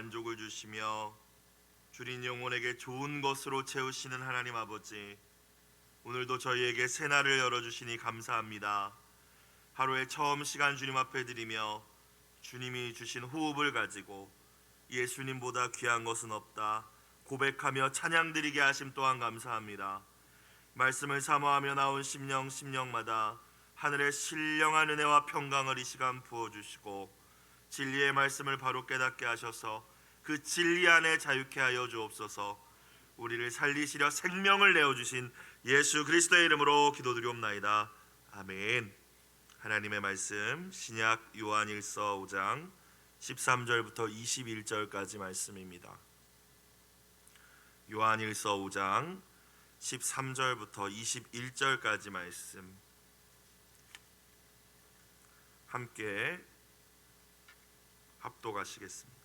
만족을 주시며 줄인 영혼에게 좋은 것으로 채우시는 하나님 아버지, 오늘도 저희에게 새날을 열어주시니 감사합니다. 하루의 처음 시간 주님 앞에 드리며 주님이 주신 호흡을 가지고 예수님보다 귀한 것은 없다 고백하며 찬양드리게 하심 또한 감사합니다. 말씀을 사모하며 나온 심령마다 하늘의 신령한 은혜와 평강을 이 시간 부어주시고 진리의 말씀을 바로 깨닫게 하셔서 그 진리 안에 자유케 하여 주옵소서. 우리를 살리시려 생명을 내어주신 예수 그리스도의 이름으로 기도드리옵나이다. 아멘. 하나님의 말씀 신약 요한일서 5장 13절부터 21절까지 말씀입니다. 요한일서 5장 13절부터 21절까지 말씀 함께 합독하시겠습니다.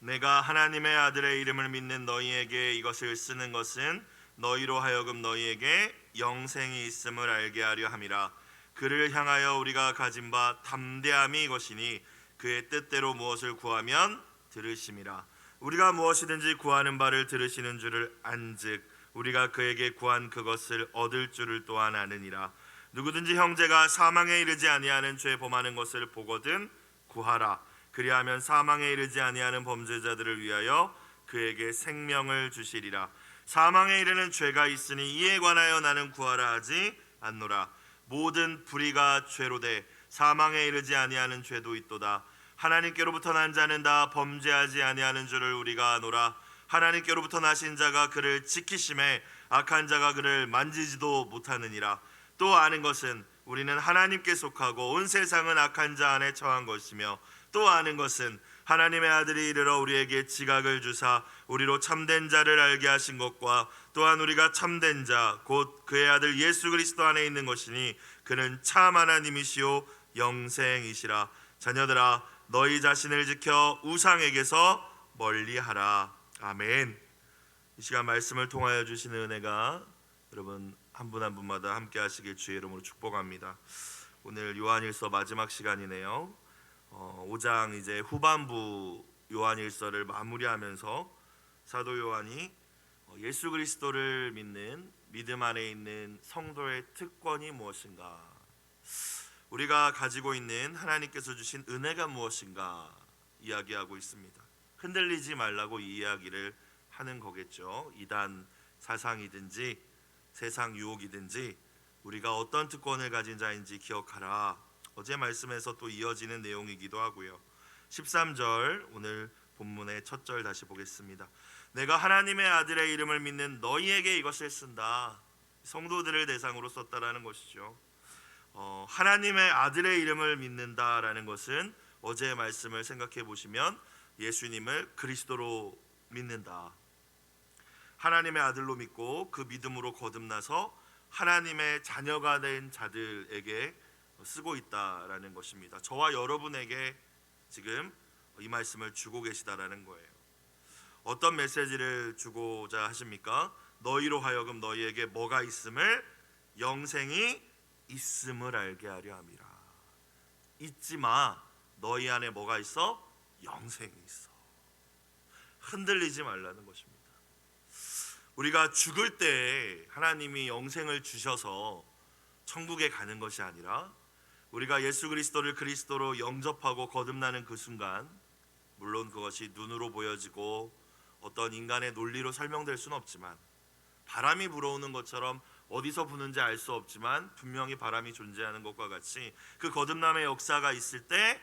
내가 하나님의 아들의 이름을 믿는 너희에게 이것을 쓰는 것은 너희로 하여금 너희에게 영생이 있음을 알게 하려 함이라. 그를 향하여 우리가 가진 바 담대함이 이것이니 그의 뜻대로 무엇을 구하면 들으심이라. 우리가 무엇이든지 구하는 바를 들으시는 줄을 안즉 우리가 그에게 구한 그것을 얻을 줄을 또한 아느니라. 누구든지 형제가 사망에 이르지 아니하는 죄 범하는 것을 보거든 구하라. 그리하면 사망에 이르지 아니하는 범죄자들을 위하여 그에게 생명을 주시리라. 사망에 이르는 죄가 있으니 이에 관하여 나는 구하라 하지 않노라. 모든 불의가 죄로 돼 사망에 이르지 아니하는 죄도 있도다. 하나님께로부터 난 자는 다 범죄하지 아니하는 줄을 우리가 아노라. 하나님께로부터 나신 자가 그를 지키심에 악한 자가 그를 만지지도 못하느니라. 또 아는 것은 우리는 하나님께 속하고 온 세상은 악한 자 안에 처한 것이며 또 아는 것은 하나님의 아들이 이르러 우리에게 지각을 주사 우리로 참된 자를 알게 하신 것과 또한 우리가 참된 자 곧 그의 아들 예수 그리스도 안에 있는 것이니 그는 참 하나님이시요 영생이시라. 자녀들아 너희 자신을 지켜 우상에게서 멀리하라. 아멘. 이 시간 말씀을 통하여 주시는 은혜가 여러분 한 분 한 분마다 함께 하시길 주의 이름으로 축복합니다. 오늘 요한일서 마지막 시간이네요. 5장 이제 후반부 요한일서를 마무리하면서 사도 요한이 예수 그리스도를 믿는 믿음 안에 있는 성도의 특권이 무엇인가, 우리가 가지고 있는 하나님께서 주신 은혜가 무엇인가 이야기하고 있습니다. 흔들리지 말라고 이 이야기를 하는 거겠죠. 이단 사상이든지 세상 유혹이든지 우리가 어떤 특권을 가진 자인지 기억하라. 어제 말씀에서 또 이어지는 내용이기도 하고요. 13절 오늘 본문의 첫 절 다시 보겠습니다. 내가 하나님의 아들의 이름을 믿는 너희에게 이것을 쓴다. 성도들을 대상으로 썼다라는 것이죠. 하나님의 아들의 이름을 믿는다라는 것은 어제의 말씀을 생각해 보시면 예수님을 그리스도로 믿는다. 하나님의 아들로 믿고 그 믿음으로 거듭나서 하나님의 자녀가 된 자들에게 쓰고 있다라는 것입니다. 저와 여러분에게 지금 이 말씀을 주고 계시다라는 거예요. 어떤 메시지를 주고자 하십니까? 너희로 하여금 너희에게 뭐가 있음을, 영생이 있음을 알게 하려 함이라. 잊지 마. 너희 안에 뭐가 있어? 영생이 있어. 흔들리지 말라는 것입니다. 우리가 죽을 때 하나님이 영생을 주셔서 천국에 가는 것이 아니라 우리가 예수 그리스도를 그리스도로 영접하고 거듭나는 그 순간, 물론 그것이 눈으로 보여지고 어떤 인간의 논리로 설명될 수는 없지만, 바람이 불어오는 것처럼 어디서 부는지 알 수 없지만 분명히 바람이 존재하는 것과 같이 그 거듭남의 역사가 있을 때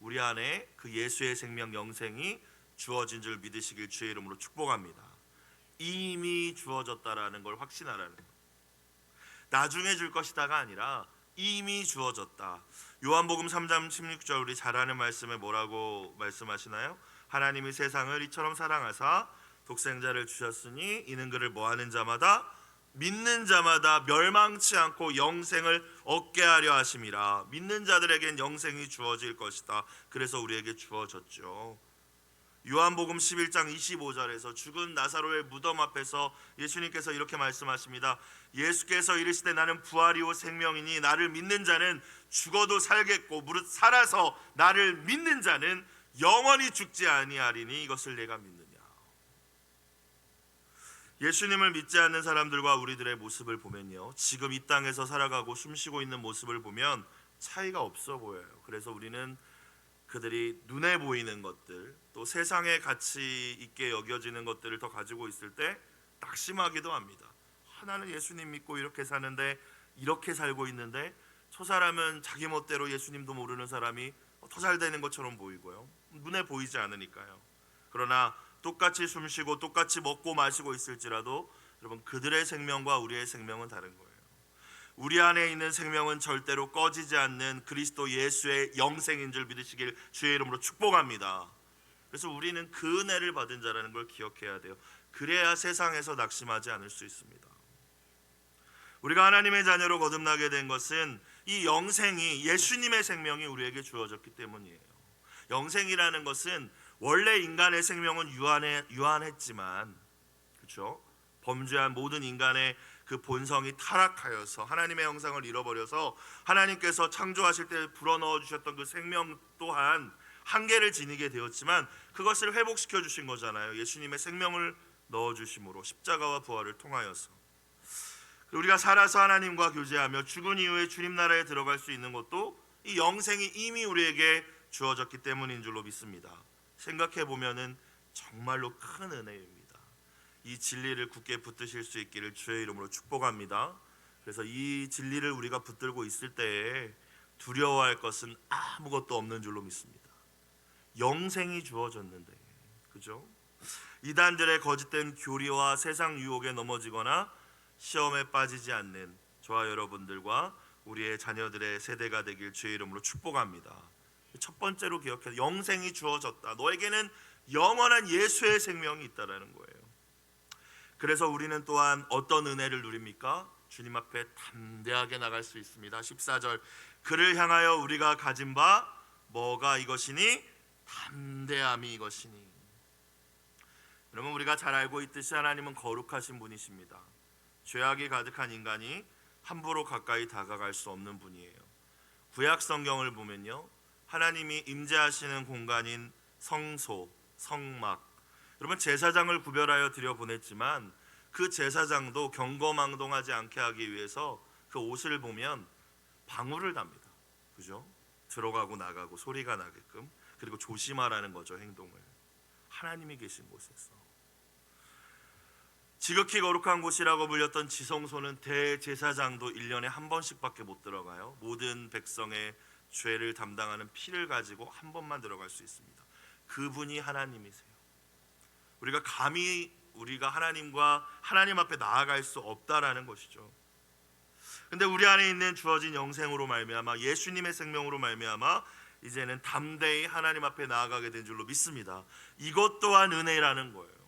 우리 안에 그 예수의 생명 영생이 주어진 줄 믿으시길 주의 이름으로 축복합니다. 이미 주어졌다라는 걸 확신하라는 것. 나중에 줄 것이다가 아니라 이미 주어졌다. 요한복음 3장 16절 우리 잘 아는 말씀에 뭐라고 말씀하시나요? 하나님이 세상을 이처럼 사랑하사 독생자를 주셨으니 이는 그를 뭐하는 자마다 믿는 자마다 멸망치 않고 영생을 얻게 하려 하심이라. 믿는 자들에겐 영생이 주어질 것이다. 그래서 우리에게 주어졌죠. 요한복음 11장 25절에서 죽은 나사로의 무덤 앞에서 예수님께서 이렇게 말씀하십니다. 예수께서 이르시되 나는 부활이요 생명이니 나를 믿는 자는 죽어도 살겠고 무릇 살아서 나를 믿는 자는 영원히 죽지 아니하리니 이것을 내가 믿느냐. 예수님을 믿지 않는 사람들과 우리들의 모습을 보면요, 지금 이 땅에서 살아가고 숨쉬고 있는 모습을 보면 차이가 없어 보여요. 그래서 우리는 그들이 눈에 보이는 것들, 또 세상에 가치 있게 여겨지는 것들을 더 가지고 있을 때 낙심하기도 합니다. 나는 예수님 믿고 이렇게 사는데, 이렇게 살고 있는데 저 사람은 자기 멋대로 예수님도 모르는 사람이 더 잘 되는 것처럼 보이고요, 눈에 보이지 않으니까요. 그러나 똑같이 숨쉬고 똑같이 먹고 마시고 있을지라도 여러분, 그들의 생명과 우리의 생명은 다른 거예요. 우리 안에 있는 생명은 절대로 꺼지지 않는 그리스도 예수의 영생인 줄 믿으시길 주의 이름으로 축복합니다. 그래서 우리는 그 은혜를 받은 자라는 걸 기억해야 돼요. 그래야 세상에서 낙심하지 않을 수 있습니다. 우리가 하나님의 자녀로 거듭나게 된 것은 이 영생이, 예수님의 생명이 우리에게 주어졌기 때문이에요. 영생이라는 것은 원래 인간의 생명은 유한했지만, 그렇죠? 범죄한 모든 인간의 그 본성이 타락하여서 하나님의 형상을 잃어버려서 하나님께서 창조하실 때 불어넣어 주셨던 그 생명 또한 한계를 지니게 되었지만 그것을 회복시켜 주신 거잖아요. 예수님의 생명을 넣어 주심으로, 십자가와 부활을 통하여서. 우리가 살아서 하나님과 교제하며 죽은 이후에 주님 나라에 들어갈 수 있는 것도 이 영생이 이미 우리에게 주어졌기 때문인 줄로 믿습니다. 생각해 보면은 정말로 큰 은혜입니다. 이 진리를 굳게 붙드실 수 있기를 주의 이름으로 축복합니다. 그래서 이 진리를 우리가 붙들고 있을 때에 두려워할 것은 아무것도 없는 줄로 믿습니다. 영생이 주어졌는데, 그죠? 이단들의 거짓된 교리와 세상 유혹에 넘어지거나 시험에 빠지지 않는 저와 여러분들과 우리의 자녀들의 세대가 되길 주의 이름으로 축복합니다. 첫 번째로 기억해, 영생이 주어졌다. 너에게는 영원한 예수의 생명이 있다라는 거예요. 그래서 우리는 또한 어떤 은혜를 누립니까? 주님 앞에 담대하게 나갈 수 있습니다. 14절, 그를 향하여 우리가 가진 바 뭐가 이것이니? 담대함이 이것이니. 여러분, 우리가 잘 알고 있듯이 하나님은 거룩하신 분이십니다. 죄악이 가득한 인간이 함부로 가까이 다가갈 수 없는 분이에요. 구약 성경을 보면요, 하나님이 임재하시는 공간인 성소, 성막, 여러분 제사장을 구별하여 들여 보냈지만 그 제사장도 경거망동하지 않게 하기 위해서 그 옷을 보면 방울을 답니다. 그죠? 들어가고 나가고 소리가 나게끔. 그리고 조심하라는 거죠, 행동을. 하나님이 계신 곳에서. 지극히 거룩한 곳이라고 불렸던 지성소는 대제사장도 1년에 한 번씩밖에 못 들어가요. 모든 백성의 죄를 담당하는 피를 가지고 한 번만 들어갈 수 있습니다. 그분이 하나님이세요. 우리가 감히 우리가 하나님 앞에 나아갈 수 없다라는 것이죠. 근데 우리 안에 있는 주어진 영생으로 말미암아, 예수님의 생명으로 말미암아 이제는 담대히 하나님 앞에 나아가게 된 줄로 믿습니다. 이것 또한 은혜라는 거예요.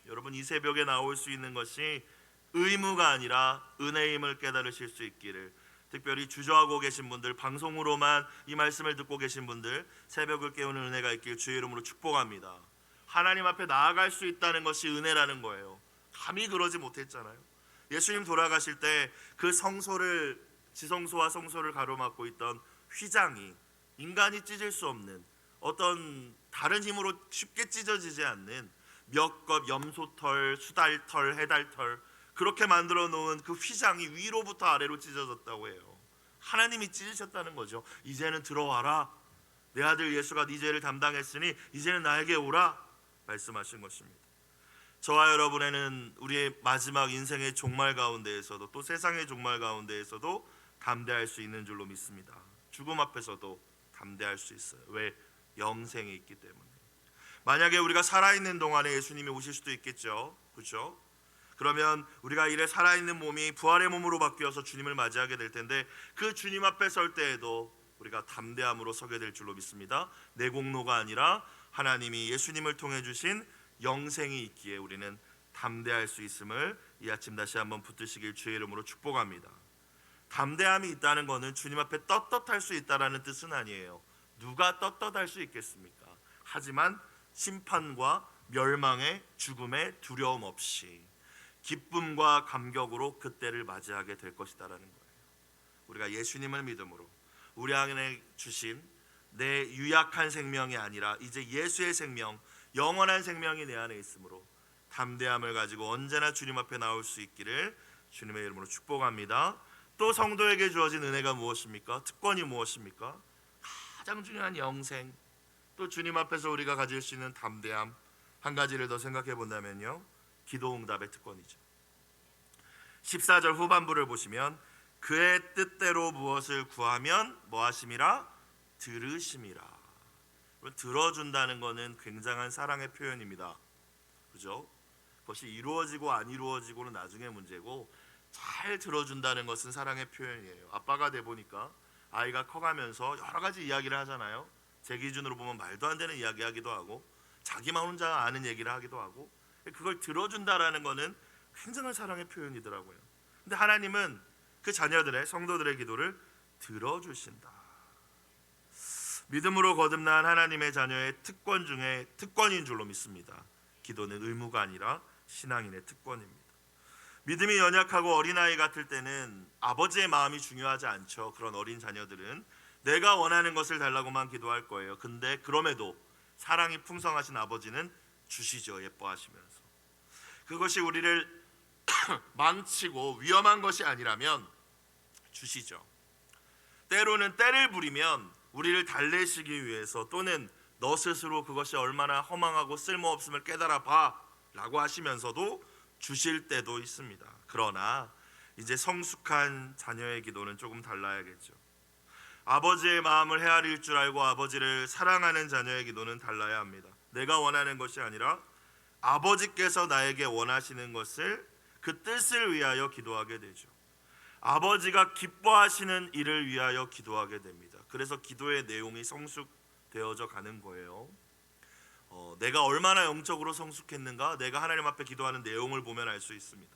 여러분, 이 새벽에 나올 수 있는 것이 의무가 아니라 은혜임을 깨달으실 수 있기를, 특별히 주저하고 계신 분들, 방송으로만 이 말씀을 듣고 계신 분들, 새벽을 깨우는 은혜가 있길 주의 이름으로 축복합니다. 하나님 앞에 나아갈 수 있다는 것이 은혜라는 거예요. 감히 그러지 못했잖아요. 예수님 돌아가실 때 그 성소를, 지성소와 성소를 가로막고 있던 휘장이 인간이 찢을 수 없는, 어떤 다른 힘으로 쉽게 찢어지지 않는 몇 겹 염소털, 수달털, 해달털, 그렇게 만들어 놓은 그 휘장이 위로부터 아래로 찢어졌다고 해요. 하나님이 찢으셨다는 거죠. 이제는 들어와라. 내 아들 예수가 네 죄를 담당했으니 이제는 나에게 오라 말씀하신 것입니다. 저와 여러분에는 우리의 마지막 인생의 종말 가운데에서도, 또 세상의 종말 가운데에서도 담대할 수 있는 줄로 믿습니다. 죽음 앞에서도 담대할 수 있어요. 왜? 영생이 있기 때문에. 만약에 우리가 살아있는 동안에 예수님이 오실 수도 있겠죠, 그렇죠? 그러면 우리가 이래 살아있는 몸이 부활의 몸으로 바뀌어서 주님을 맞이하게 될 텐데, 그 주님 앞에 설 때에도 우리가 담대함으로 서게 될 줄로 믿습니다. 내 공로가 아니라 하나님이 예수님을 통해 주신 영생이 있기에 우리는 담대할 수 있음을 이 아침 다시 한번 붙드시길 주의 이름으로 축복합니다. 담대함이 있다는 것은 주님 앞에 떳떳할 수 있다라는 뜻은 아니에요. 누가 떳떳할 수 있겠습니까? 하지만 심판과 멸망의 죽음의 두려움 없이 기쁨과 감격으로 그때를 맞이하게 될 것이다라는 거예요. 우리가 예수님을 믿음으로 우리 안에 주신 내 유약한 생명이 아니라 이제 예수의 생명, 영원한 생명이 내 안에 있으므로 담대함을 가지고 언제나 주님 앞에 나올 수 있기를 주님의 이름으로 축복합니다. 또 성도에게 주어진 은혜가 무엇입니까? 특권이 무엇입니까? 가장 중요한 영생, 또 주님 앞에서 우리가 가질 수 있는 담대함, 한 가지를 더 생각해 본다면요, 기도 응답의 특권이죠. 14절 후반부를 보시면 그의 뜻대로 무엇을 구하면 뭐 하심이라? 들으심이라. 들어준다는 것은 굉장한 사랑의 표현입니다. 그죠? 그것이 이루어지고 안 이루어지고는 나중에 문제고, 잘 들어준다는 것은 사랑의 표현이에요. 아빠가 돼 보니까 아이가 커가면서 여러 가지 이야기를 하잖아요. 제 기준으로 보면 말도 안 되는 이야기 하기도 하고, 자기만 혼자 아는 얘기를 하기도 하고, 그걸 들어준다라는 것은 굉장한 사랑의 표현이더라고요. 근데 하나님은 그 자녀들의, 성도들의 기도를 들어주신다. 믿음으로 거듭난 하나님의 자녀의 특권 중에 특권인 줄로 믿습니다. 기도는 의무가 아니라 신앙인의 특권입니다. 믿음이 연약하고 어린아이 같을 때는 아버지의 마음이 중요하지 않죠. 그런 어린 자녀들은 내가 원하는 것을 달라고만 기도할 거예요. 근데 그럼에도 사랑이 풍성하신 아버지는 주시죠. 예뻐하시면서. 그것이 우리를 망치고 위험한 것이 아니라면 주시죠. 때로는 때를 부리면 우리를 달래시기 위해서, 또는 너 스스로 그것이 얼마나 허망하고 쓸모없음을 깨달아 봐 라고 하시면서도 주실 때도 있습니다. 그러나 이제 성숙한 자녀의 기도는 조금 달라야겠죠. 아버지의 마음을 헤아릴 줄 알고 아버지를 사랑하는 자녀의 기도는 달라야 합니다. 내가 원하는 것이 아니라 아버지께서 나에게 원하시는 것을, 그 뜻을 위하여 기도하게 되죠. 아버지가 기뻐하시는 일을 위하여 기도하게 됩니다. 그래서 기도의 내용이 성숙되어져 가는 거예요. 내가 얼마나 영적으로 성숙했는가, 내가 하나님 앞에 기도하는 내용을 보면 알 수 있습니다.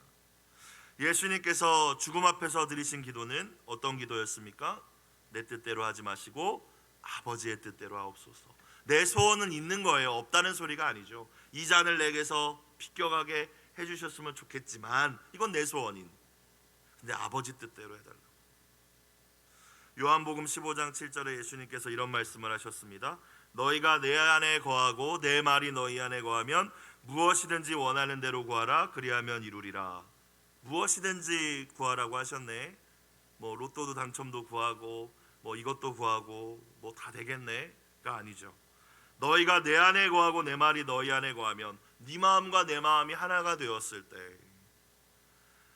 예수님께서 죽음 앞에서 드리신 기도는 어떤 기도였습니까? 내 뜻대로 하지 마시고 아버지의 뜻대로 하옵소서. 내 소원은 있는 거예요. 없다는 소리가 아니죠. 이 잔을 내게서 비껴가게 해주셨으면 좋겠지만 이건 내 소원인, 근데 아버지 뜻대로 해달라. 요한복음 15장 7절에 예수님께서 이런 말씀을 하셨습니다. 너희가 내 안에 거하고 내 말이 너희 안에 거하면 무엇이든지 원하는 대로 구하라. 그리하면 이루리라. 무엇이든지 구하라고 하셨네. 뭐 로또도 당첨도 구하고 뭐 이것도 구하고 뭐 다 되겠네가 아니죠. 너희가 내 안에 거하고 내 말이 너희 안에 거하면, 네 마음과 내 마음이 하나가 되었을 때,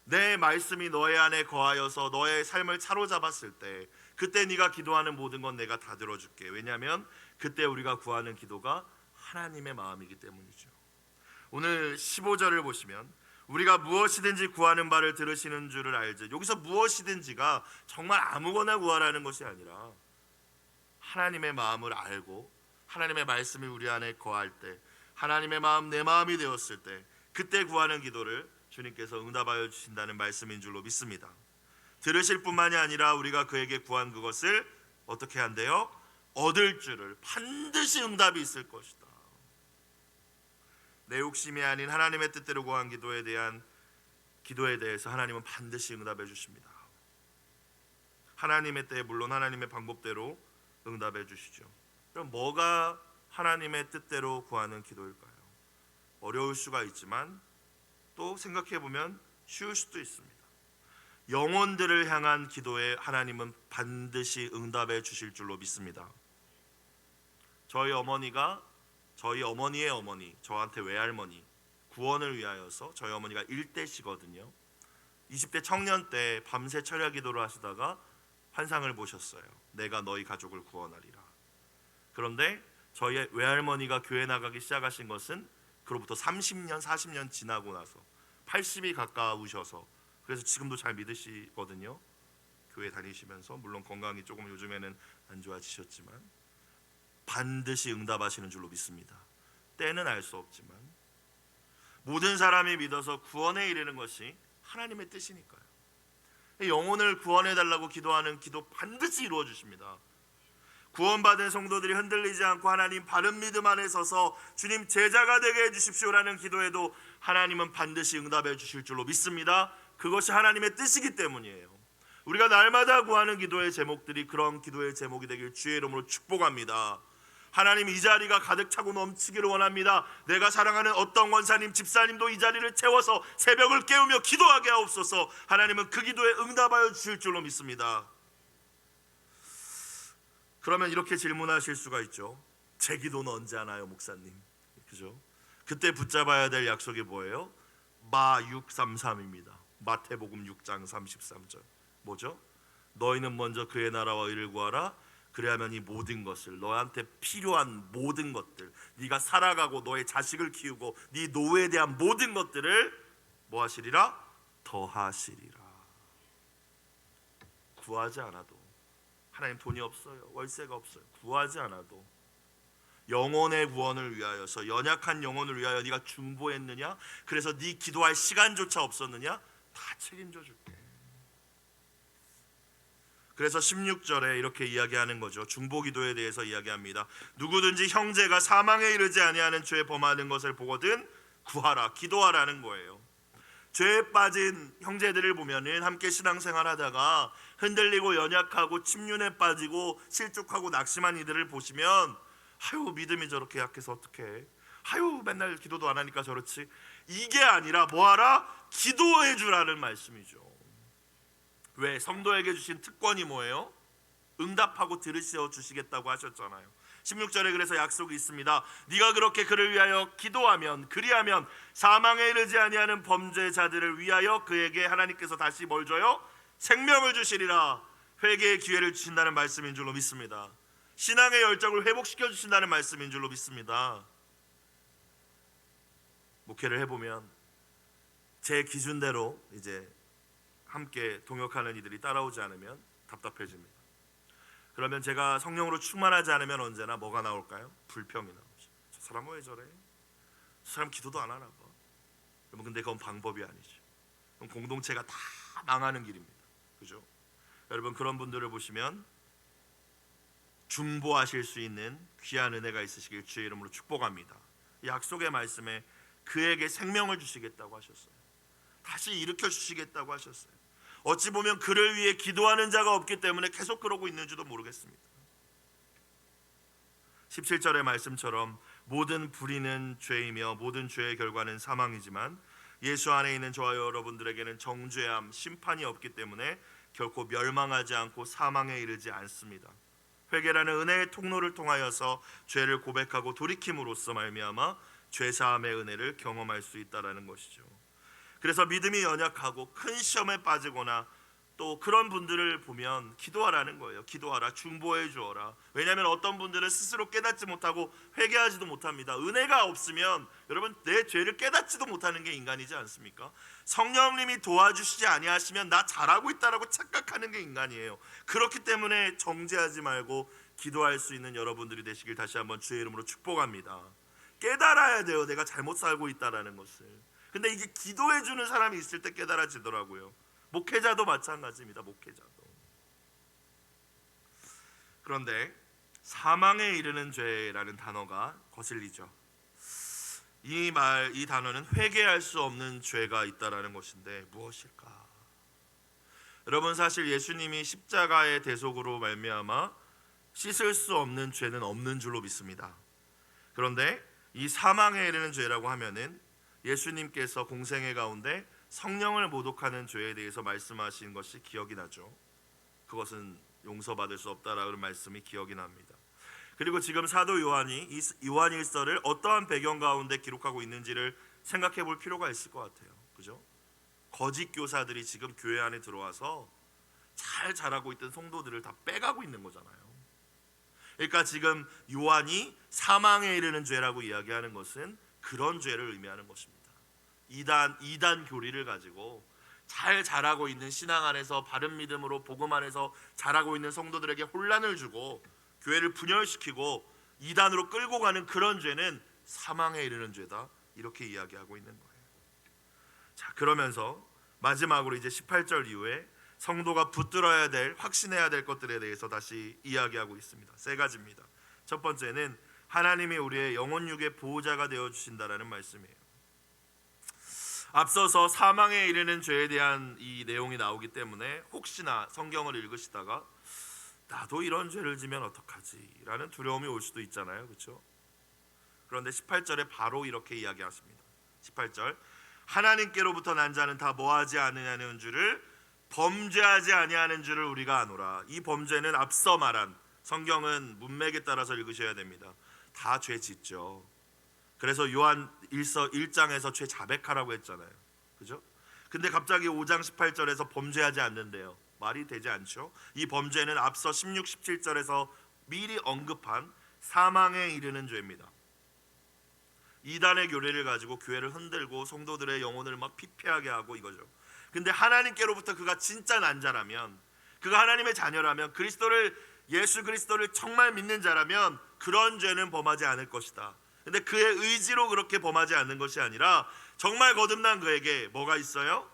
내 말씀이 너의 안에 거하여서 너의 삶을 사로잡았을 때, 그때 네가 기도하는 모든 건 내가 다 들어줄게. 왜냐하면 그때 우리가 구하는 기도가 하나님의 마음이기 때문이죠. 오늘 15절을 보시면 우리가 무엇이든지 구하는 바를 들으시는 줄을 알지. 여기서 무엇이든지가 정말 아무거나 구하라는 것이 아니라 하나님의 마음을 알고 하나님의 말씀이 우리 안에 거할 때, 하나님의 마음 내 마음이 되었을 때, 그때 구하는 기도를 주님께서 응답하여 주신다는 말씀인 줄로 믿습니다. 들으실 뿐만이 아니라 우리가 그에게 구한 그것을 어떻게 한대요? 얻을 줄을, 반드시 응답이 있을 것이다. 내 욕심이 아닌 하나님의 뜻대로 구한 기도에 대해서 하나님은 반드시 응답해 주십니다. 하나님의 때에, 물론 하나님의 방법대로 응답해 주시죠. 그럼 뭐가 하나님의 뜻대로 구하는 기도일까요? 어려울 수가 있지만 또 생각해 보면 쉬울 수도 있습니다. 영혼들을 향한 기도에 하나님은 반드시 응답해 주실 줄로 믿습니다. 저희 어머니가, 저희 어머니의 어머니, 저한테 외할머니 구원을 위하여서, 저희 어머니가 일대시거든요. 20대 청년 때 밤새 철야 기도를 하시다가 환상을 보셨어요. 내가 너희 가족을 구원하리라. 그런데 저희 외할머니가 교회 나가기 시작하신 것은 그로부터 30년, 40년 지나고 나서 80이 가까우셔서, 그래서 지금도 잘 믿으시거든요. 교회 다니시면서, 물론 건강이 조금 요즘에는 안 좋아지셨지만 반드시 응답하시는 줄로 믿습니다. 때는 알 수 없지만 모든 사람이 믿어서 구원에 이르는 것이 하나님의 뜻이니까요. 영혼을 구원해달라고 기도하는 기도 반드시 이루어 주십니다. 구원받은 성도들이 흔들리지 않고 하나님 바른 믿음 안에 서서 주님 제자가 되게 해주십시오라는 기도에도 하나님은 반드시 응답해 주실 줄로 믿습니다. 그것이 하나님의 뜻이기 때문이에요. 우리가 날마다 구하는 기도의 제목들이 그런 기도의 제목이 되길 주의 이름으로 축복합니다. 하나님, 이 자리가 가득 차고 넘치기를 원합니다. 내가 사랑하는 어떤 권사님, 집사님도 이 자리를 채워서 새벽을 깨우며 기도하게 하옵소서. 하나님은 그 기도에 응답하여 주실 줄로 믿습니다. 그러면 이렇게 질문하실 수가 있죠. 제 기도는 언제 하나요, 목사님? 그죠? 그때 붙잡아야 될 약속이 뭐예요? 마 633입니다. 마태복음 6장 33절. 뭐죠? 너희는 먼저 그의 나라와 의를 구하라. 그래야만 이 모든 것을, 너한테 필요한 모든 것들, 네가 살아가고 너의 자식을 키우고 네 노후에 대한 모든 것들을 뭐 하시리라? 더하시리라. 구하지 않아도, 하나님 돈이 없어요, 월세가 없어요, 구하지 않아도 영혼의 구원을 위하여서, 연약한 영혼을 위하여 네가 중보했느냐? 그래서 네 기도할 시간조차 없었느냐? 다 책임져 줄게. 그래서 16절에 이렇게 이야기하는 거죠. 중보기도에 대해서 이야기합니다. 누구든지 형제가 사망에 이르지 아니하는 죄에 범하는 것을 보거든 구하라, 기도하라는 거예요. 죄에 빠진 형제들을 보면은 함께 신앙생활하다가 흔들리고 연약하고 침륜에 빠지고 실족하고 낙심한 이들을 보시면, 아유, 믿음이 저렇게 약해서 어떡해, 아유, 맨날 기도도 안 하니까 저렇지, 이게 아니라 뭐하라? 기도해 주라는 말씀이죠. 왜? 성도에게 주신 특권이 뭐예요? 응답하고 들으시어 주시겠다고 하셨잖아요. 16절에 그래서 약속이 있습니다. 네가 그렇게 그를 위하여 기도하면, 그리하면 사망에 이르지 아니하는 범죄자들을 위하여 그에게 하나님께서 다시 뭘 줘요? 생명을 주시리라. 회개의 기회를 주신다는 말씀인 줄로 믿습니다. 신앙의 열정을 회복시켜 주신다는 말씀인 줄로 믿습니다. 목회를 해보면 제 기준대로 이제 함께 동역하는 이들이 따라오지 않으면 답답해집니다. 그러면 제가 성령으로 충만하지 않으면 언제나 뭐가 나올까요? 불평이 나오죠. 저 사람 왜 저래? 저 사람 기도도 안 하나 봐. 여러분, 근데 그건 방법이 아니죠. 그럼 공동체가 다 망하는 길입니다. 그죠? 여러분, 그런 분들을 보시면 중보하실 수 있는 귀한 은혜가 있으시길 주의 이름으로 축복합니다. 약속의 말씀에 그에게 생명을 주시겠다고 하셨어요. 다시 일으켜 주시겠다고 하셨어요. 어찌 보면 그를 위해 기도하는 자가 없기 때문에 계속 그러고 있는지도 모르겠습니다. 17절의 말씀처럼 모든 불의는 죄이며 모든 죄의 결과는 사망이지만 예수 안에 있는 저와 여러분들에게는 정죄함, 심판이 없기 때문에 결코 멸망하지 않고 사망에 이르지 않습니다. 회개라는 은혜의 통로를 통하여서 죄를 고백하고 돌이킴으로써 말미암아 죄사함의 은혜를 경험할 수 있다라는 것이죠. 그래서 믿음이 연약하고 큰 시험에 빠지거나 또 그런 분들을 보면 기도하라는 거예요. 기도하라, 중보해 주어라. 왜냐하면 어떤 분들은 스스로 깨닫지 못하고 회개하지도 못합니다. 은혜가 없으면 여러분, 내 죄를 깨닫지도 못하는 게 인간이지 않습니까? 성령님이 도와주시지 아니하시면 나 잘하고 있다라고 착각하는 게 인간이에요. 그렇기 때문에 정죄하지 말고 기도할 수 있는 여러분들이 되시길 다시 한번 주의 이름으로 축복합니다. 깨달아야 돼요, 내가 잘못 살고 있다라는 것을. 근데 이게 기도해 주는 사람이 있을 때 깨달아지더라고요. 목회자도 마찬가지입니다. 목회자도. 그런데 사망에 이르는 죄라는 단어가 거슬리죠. 이 단어는 회개할 수 없는 죄가 있다라는 것인데 무엇일까? 여러분, 사실 예수님이 십자가의 대속으로 말미암아 씻을 수 없는 죄는 없는 줄로 믿습니다. 그런데 이 사망에 이르는 죄라고 하면은 예수님께서 공생애 가운데 성령을 모독하는 죄에 대해서 말씀하신 것이 기억이 나죠. 그것은 용서받을 수 없다라는 말씀이 기억이 납니다. 그리고 지금 사도 요한이 이 요한일서를 어떠한 배경 가운데 기록하고 있는지를 생각해 볼 필요가 있을 것 같아요. 그죠? 거짓 교사들이 지금 교회 안에 들어와서 잘 자라고 있던 성도들을 다 빼가고 있는 거잖아요. 그러니까 지금 요한이 사망에 이르는 죄라고 이야기하는 것은 그런 죄를 의미하는 것입니다. 이단 교리를 가지고 잘 자라고 있는 신앙 안에서 바른 믿음으로 복음 안에서 자라고 있는 성도들에게 혼란을 주고 교회를 분열시키고 이단으로 끌고 가는 그런 죄는 사망에 이르는 죄다, 이렇게 이야기하고 있는 거예요. 자, 그러면서 마지막으로 이제 18절 이후에 성도가 붙들어야 될, 확신해야 될 것들에 대해서 다시 이야기하고 있습니다. 세 가지입니다. 첫 번째는 하나님이 우리의 영혼 육의 보호자가 되어 주신다라는 말씀이에요. 앞서서 사망에 이르는 죄에 대한 이 내용이 나오기 때문에 혹시나 성경을 읽으시다가 나도 이런 죄를 지면 어떡하지? 라는 두려움이 올 수도 있잖아요. 그렇죠? 그런데 18절에 바로 이렇게 이야기하십니다. 18절, 하나님께로부터 난 자는 다 뭐하지 아니하는 줄을, 범죄하지 아니하는 줄을 우리가 아노라. 이 범죄는 앞서 말한, 성경은 문맥에 따라서 읽으셔야 됩니다. 다 죄 짓죠. 그래서 요한 1장에서 죄 자백하라고 했잖아요. 그죠? 근데 갑자기 5장 18절에서 범죄하지 않는데요. 말이 되지 않죠. 이 범죄는 앞서 16, 17절에서 미리 언급한 사망에 이르는 죄입니다. 이단의 교리를 가지고 교회를 흔들고 성도들의 영혼을 막 피폐하게 하고 이거죠. 근데 하나님께로부터 그가 진짜 난 자라면, 그가 하나님의 자녀라면, 예수 그리스도를 정말 믿는 자라면 그런 죄는 범하지 않을 것이다. 근데 그의 의지로 그렇게 범하지 않는 것이 아니라 정말 거듭난 그에게 뭐가 있어요?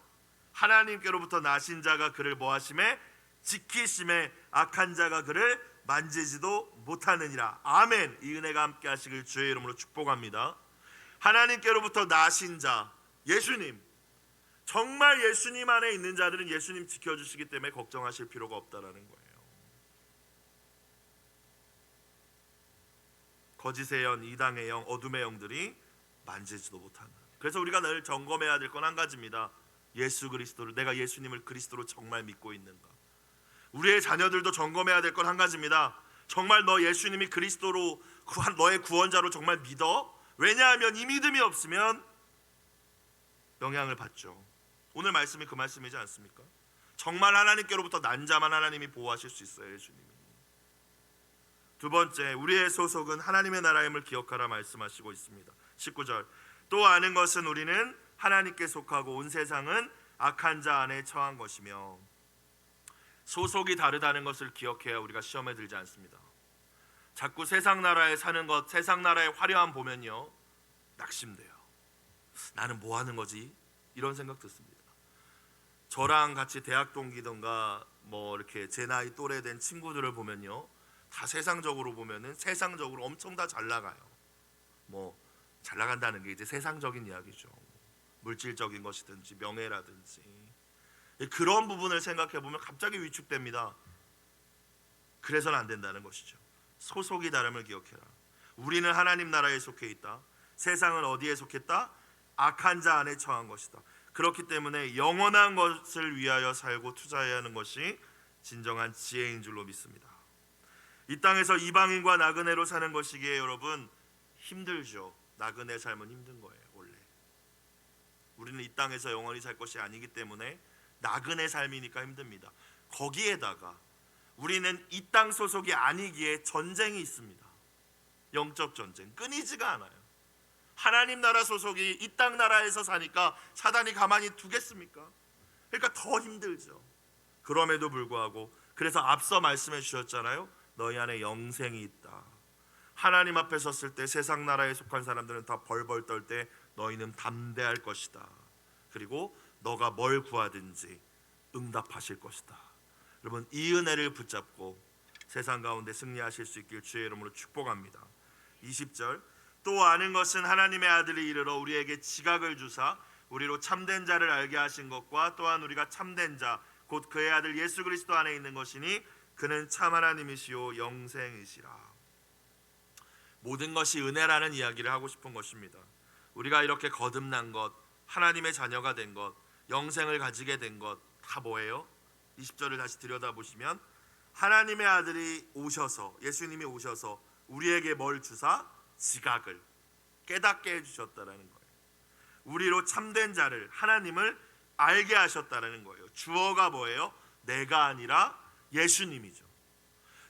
하나님께로부터 나신 자가 그를 뭐하심에? 지키심에 악한 자가 그를 만지지도 못하느니라. 아멘. 이 은혜가 함께 하시길 주의 이름으로 축복합니다. 하나님께로부터 나신 자, 예수님, 정말 예수님 안에 있는 자들은 예수님 지켜주시기 때문에 걱정하실 필요가 없다라는 거예요. 거짓의 영, 이당의 영, 어둠의 영들이 만지지도 못한다. 그래서 우리가 늘 점검해야 될 건 한 가지입니다. 예수 그리스도를, 내가 예수님을 그리스도로 정말 믿고 있는가. 우리의 자녀들도 점검해야 될 건 한 가지입니다. 정말 너 예수님이 그리스도로 너의 구원자로 정말 믿어? 왜냐하면 이 믿음이 없으면 영향을 받죠. 오늘 말씀이 그 말씀이지 않습니까? 정말 하나님께로부터 난 자만 하나님이 보호하실 수 있어요. 예수님이. 두 번째, 우리의 소속은 하나님의 나라임을 기억하라 말씀하시고 있습니다. 19절, 또 아는 것은 우리는 하나님께 속하고 온 세상은 악한 자 안에 처한 것이며. 소속이 다르다는 것을 기억해야 우리가 시험에 들지 않습니다. 자꾸 세상 나라에 사는 것, 세상 나라의 화려함 보면요, 낙심돼요. 나는 뭐 하는 거지? 이런 생각 듣습니다. 저랑 같이 대학 동기든가 뭐 이렇게 제 나이 또래 된 친구들을 보면요, 다 세상적으로 보면은 세상적으로 엄청 다 잘 나가요. 뭐 잘 나간다는 게 이제 세상적인 이야기죠. 물질적인 것이든지 명예라든지. 그런 부분을 생각해 보면 갑자기 위축됩니다. 그래서는 안 된다는 것이죠. 소속이 다름을 기억해라. 우리는 하나님 나라에 속해 있다. 세상은 어디에 속했다? 악한 자 안에 처한 것이다. 그렇기 때문에 영원한 것을 위하여 살고 투자해야 하는 것이 진정한 지혜인 줄로 믿습니다. 이 땅에서 이방인과 나그네로 사는 것이기에 여러분 힘들죠. 나그네 삶은 힘든 거예요. 원래 우리는 이 땅에서 영원히 살 것이 아니기 때문에 나그네 삶이니까 힘듭니다. 거기에다가 우리는 이 땅 소속이 아니기에 전쟁이 있습니다. 영적 전쟁 끊이지가 않아요. 하나님 나라 소속이 이 땅 나라에서 사니까 사단이 가만히 두겠습니까? 그러니까 더 힘들죠. 그럼에도 불구하고 그래서 앞서 말씀해 주셨잖아요. 너희 안에 영생이 있다. 하나님 앞에 섰을 때 세상 나라에 속한 사람들은 다 벌벌 떨 때 너희는 담대할 것이다. 그리고 너가 뭘 구하든지 응답하실 것이다. 여러분 이 은혜를 붙잡고 세상 가운데 승리하실 수 있길 주의 이름으로 축복합니다. 20절, 또 아는 것은 하나님의 아들이 이르러 우리에게 지각을 주사 우리로 참된 자를 알게 하신 것과 또한 우리가 참된 자 곧 그의 아들 예수 그리스도 안에 있는 것이니 그는 참 하나님이시요 영생이시라. 모든 것이 은혜라는 이야기를 하고 싶은 것입니다. 우리가 이렇게 거듭난 것, 하나님의 자녀가 된 것, 영생을 가지게 된 것 다 뭐예요? 20절을 다시 들여다보시면 하나님의 아들이 오셔서, 예수님이 오셔서 우리에게 뭘 주사? 지각을 깨닫게 해주셨다라는 거예요. 우리로 참된 자를, 하나님을 알게 하셨다라는 거예요. 주어가 뭐예요? 내가 아니라 예수님이죠.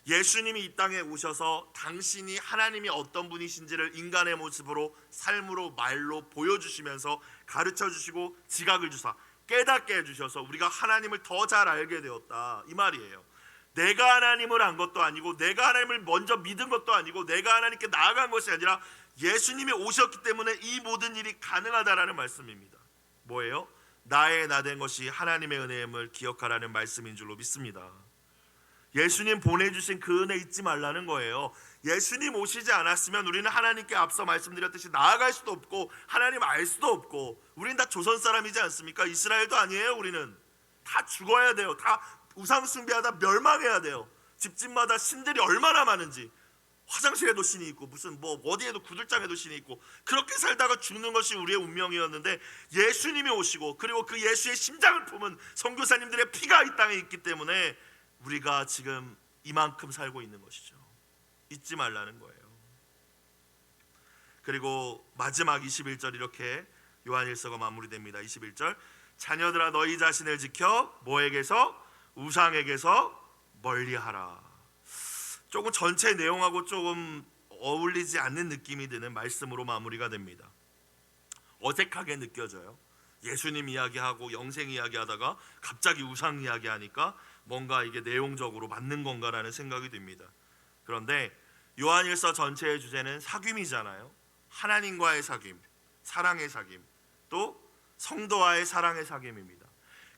예수님이 이 땅에 오셔서 당신이 하나님이 어떤 분이신지를 인간의 모습으로, 삶으로, 말로 보여주시면서 가르쳐주시고 지각을 주사 깨닫게 해주셔서 우리가 하나님을 더 잘 알게 되었다, 이 말이에요. 내가 하나님을 안 것도 아니고 내가 하나님을 먼저 믿은 것도 아니고 내가 하나님께 나아간 것이 아니라 예수님이 오셨기 때문에 이 모든 일이 가능하다라는 말씀입니다. 뭐예요? 나의 나 된 것이 하나님의 은혜임을 기억하라는 말씀인 줄로 믿습니다. 예수님 보내주신 그 은혜 잊지 말라는 거예요. 예수님 오시지 않았으면 우리는 하나님께 앞서 말씀드렸듯이 나아갈 수도 없고 하나님 알 수도 없고, 우린 다 조선 사람이지 않습니까? 이스라엘도 아니에요. 우리는 다 죽어야 돼요. 다 우상 숭배하다 멸망해야 돼요. 집집마다 신들이 얼마나 많은지, 화장실에도 신이 있고 무슨 뭐 어디에도 구들장에도 신이 있고, 그렇게 살다가 죽는 것이 우리의 운명이었는데 예수님이 오시고, 그리고 그 예수의 심장을 품은 선교사님들의 피가 이 땅에 있기 때문에 우리가 지금 이만큼 살고 있는 것이죠. 잊지 말라는 거예요. 그리고 마지막 21절 이렇게 요한일서가 마무리됩니다. 21절, 자녀들아 너희 자신을 지켜 뭐에게서? 우상에게서 멀리하라. 조금 전체 내용하고 조금 어울리지 않는 느낌이 드는 말씀으로 마무리가 됩니다. 어색하게 느껴져요. 예수님 이야기하고 영생 이야기하다가 갑자기 우상 이야기하니까 뭔가 이게 내용적으로 맞는 건가라는 생각이 듭니다. 그런데 요한일서 전체의 주제는 사귐이잖아요. 하나님과의 사귐, 사랑의 사귐, 또 성도와의 사랑의 사귐입니다.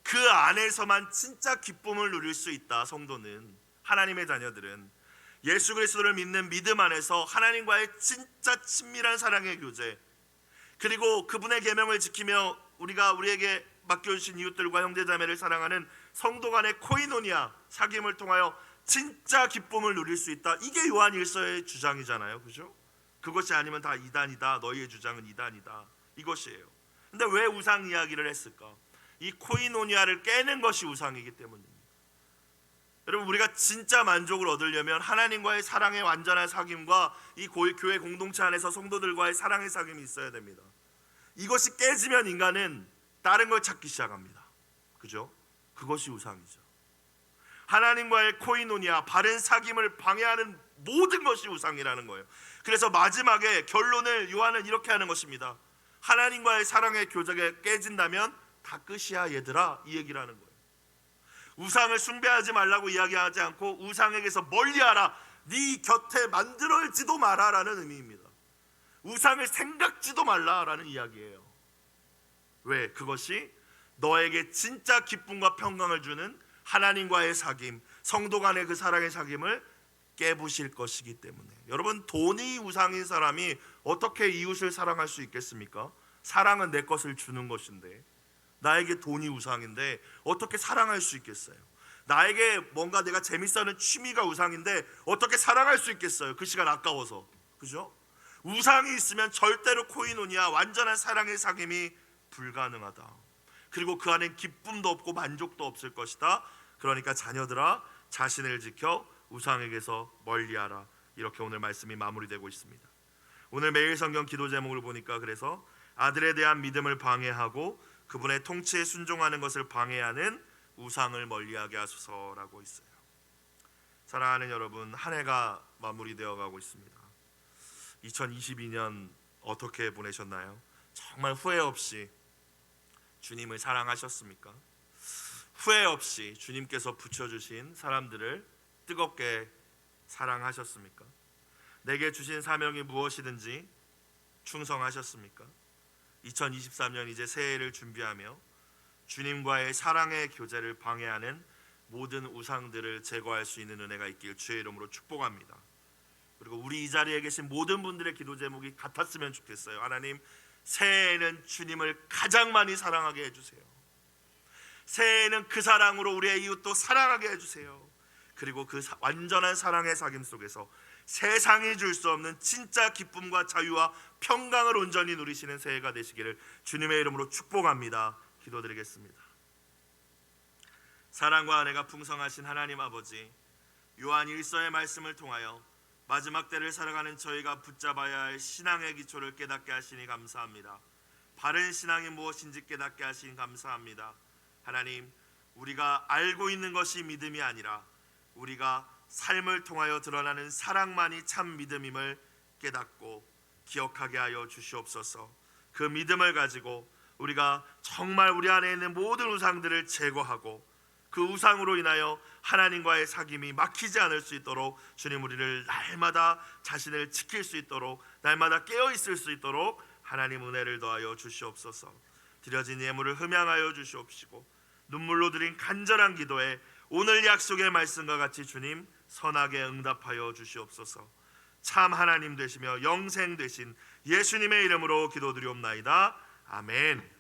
그 안에서만 진짜 기쁨을 누릴 수 있다. 성도는, 하나님의 자녀들은 예수 그리스도를 믿는 믿음 안에서 하나님과의 진짜 친밀한 사랑의 교제, 그리고 그분의 계명을 지키며 우리가 우리에게 맡겨주신 이웃들과 형제자매를 사랑하는 성도 간의 코이노니아 사귐을 통하여 진짜 기쁨을 누릴 수 있다. 이게 요한일서의 주장이잖아요. 그죠? 그것이 아니면 다 이단이다, 너희의 주장은 이단이다, 이것이에요. 근데 왜 우상 이야기를 했을까? 이 코이노니아를 깨는 것이 우상이기 때문입니다. 여러분, 우리가 진짜 만족을 얻으려면 하나님과의 사랑의 완전한 사귐과 이 교회 공동체 안에서 성도들과의 사랑의 사귐이 있어야 됩니다. 이것이 깨지면 인간은 다른 걸 찾기 시작합니다. 그죠? 그것이 우상이죠. 하나님과의 코이노니아, 바른 사귐을 방해하는 모든 것이 우상이라는 거예요. 그래서 마지막에 결론을 요한은 이렇게 하는 것입니다. 하나님과의 사랑의 교제가 깨진다면 다 끝이야 얘들아, 이 얘기를 하는 거예요. 우상을 숭배하지 말라고 이야기하지 않고 우상에게서 멀리하라, 네 곁에 만들어지도 마라라는 의미입니다. 우상을 생각지도 말라라는 이야기예요. 왜? 그것이 너에게 진짜 기쁨과 평강을 주는 하나님과의 사귐, 성도 간의 그 사랑의 사귐을 깨부실 것이기 때문에. 여러분, 돈이 우상인 사람이 어떻게 이웃을 사랑할 수 있겠습니까? 사랑은 내 것을 주는 것인데, 나에게 돈이 우상인데 어떻게 사랑할 수 있겠어요? 나에게 뭔가 내가 재밌어하는 취미가 우상인데 어떻게 사랑할 수 있겠어요? 그 시간 아까워서. 그죠? 우상이 있으면 절대로 코이노니아, 완전한 사랑의 사귐이 불가능하다. 그리고 그 안엔 기쁨도 없고 만족도 없을 것이다. 그러니까 자녀들아 자신을 지켜 우상에게서 멀리하라. 이렇게 오늘 말씀이 마무리되고 있습니다. 오늘 매일 성경 기도 제목을 보니까 그래서 아들에 대한 믿음을 방해하고 그분의 통치에 순종하는 것을 방해하는 우상을 멀리하게 하소서라고 있어요. 사랑하는 여러분, 한 해가 마무리되어 가고 있습니다. 2022년 어떻게 보내셨나요? 정말 후회 없이 주님을 사랑하셨습니까? 후회 없이 주님께서 붙여주신 사람들을 뜨겁게 사랑하셨습니까? 내게 주신 사명이 무엇이든지 충성하셨습니까? 2023년 이제 새해를 준비하며 주님과의 사랑의 교제를 방해하는 모든 우상들을 제거할 수 있는 은혜가 있길 주의 이름으로 축복합니다. 그리고 우리 이 자리에 계신 모든 분들의 기도 제목이 같았으면 좋겠어요. 하나님, 새해에는 주님을 가장 많이 사랑하게 해주세요. 새해에는 그 사랑으로 우리의 이웃도 사랑하게 해주세요. 그리고 그 완전한 사랑의 사귐 속에서 세상이 줄 수 없는 진짜 기쁨과 자유와 평강을 온전히 누리시는 새해가 되시기를 주님의 이름으로 축복합니다. 기도드리겠습니다. 사랑과 은혜가 풍성하신 하나님 아버지, 요한 1서의 말씀을 통하여 마지막 때를 살아가는 저희가 붙잡아야 할 신앙의 기초를 깨닫게 하시니 감사합니다. 바른 신앙이 무엇인지 깨닫게 하시니 감사합니다. 하나님, 우리가 알고 있는 것이 믿음이 아니라 우리가 삶을 통하여 드러나는 사랑만이 참 믿음임을 깨닫고 기억하게 하여 주시옵소서. 그 믿음을 가지고 우리가 정말 우리 안에 있는 모든 우상들을 제거하고 그 우상으로 인하여 하나님과의 사귐이 막히지 않을 수 있도록 주님, 우리를 날마다 자신을 지킬 수 있도록, 날마다 깨어 있을 수 있도록 하나님 은혜를 더하여 주시옵소서. 드려진 예물을 흠양하여 주시옵시고 눈물로 드린 간절한 기도에 오늘 약속의 말씀과 같이 주님 선하게 응답하여 주시옵소서. 참 하나님 되시며 영생 되신 예수님의 이름으로 기도드리옵나이다. 아멘.